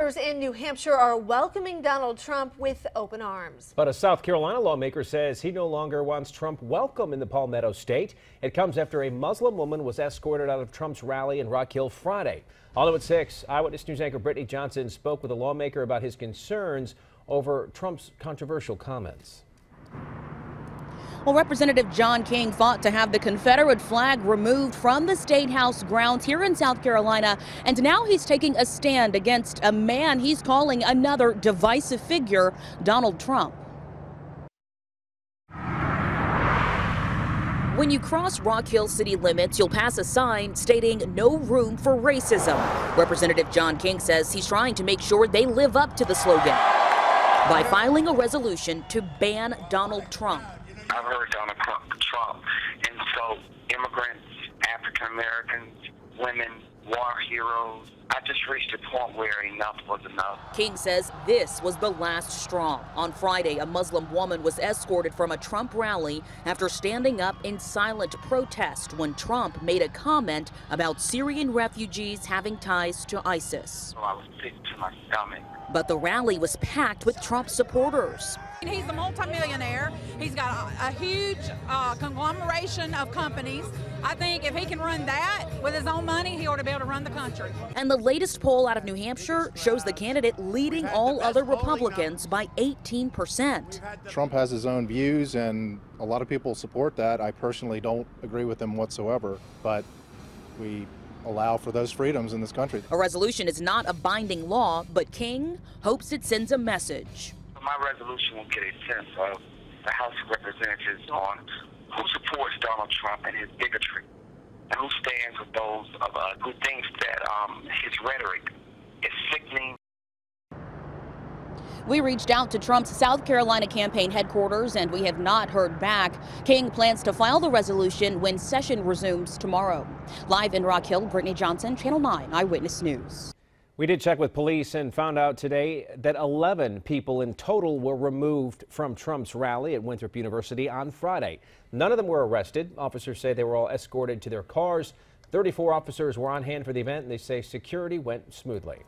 In New Hampshire are welcoming Donald Trump with open arms. But a South Carolina lawmaker says he no longer wants Trump welcome in the Palmetto State. It comes after a Muslim woman was escorted out of Trump's rally in Rock Hill Friday. All at 6, Eyewitness News anchor Brittany Johnson spoke with a lawmaker about his concerns over Trump's controversial comments. Well, Representative John King fought to have the Confederate flag removed from the State House grounds here in South Carolina, and now he's taking a stand against a man he's calling another divisive figure, Donald Trump. When you cross Rock Hill city limits, you'll pass a sign stating "No room for racism." Representative John King says he's trying to make sure they live up to the slogan by filing a resolution to ban Donald Trump. I've heard Donald Trump, and so immigrants, African Americans, women, war heroes. I just reached a point where enough was enough. King says this was the last straw. On Friday, a Muslim woman was escorted from a Trump rally after standing up in silent protest when Trump made a comment about Syrian refugees having ties to ISIS. So I was sick to my stomach. But the rally was packed with Trump supporters. He's a multimillionaire. He's got a huge conglomeration of companies. I think if he can run that with his own money, he ought to be able to run the country. And the latest poll out of New Hampshire shows the candidate leading all other Republicans by 18%. Trump has his own views, and a lot of people support that. I personally don't agree with them whatsoever, but we allow for those freedoms in this country. A resolution is not a binding law, but King hopes it sends a message. My resolution will get a sense of the House of Representatives on who supports Donald Trump and his bigotry, and who stands with those of us who thinks that his rhetoric is sickening. We reached out to Trump's South Carolina campaign headquarters, and we have not heard back. King plans to file the resolution when session resumes tomorrow. Live in Rock Hill, Brittany Johnson, Channel 9 Eyewitness News. We did check with police and found out today that 11 people in total were removed from Trump's rally at Winthrop University on Friday. None of them were arrested. Officers say they were all escorted to their cars. 34 officers were on hand for the event, and they say security went smoothly.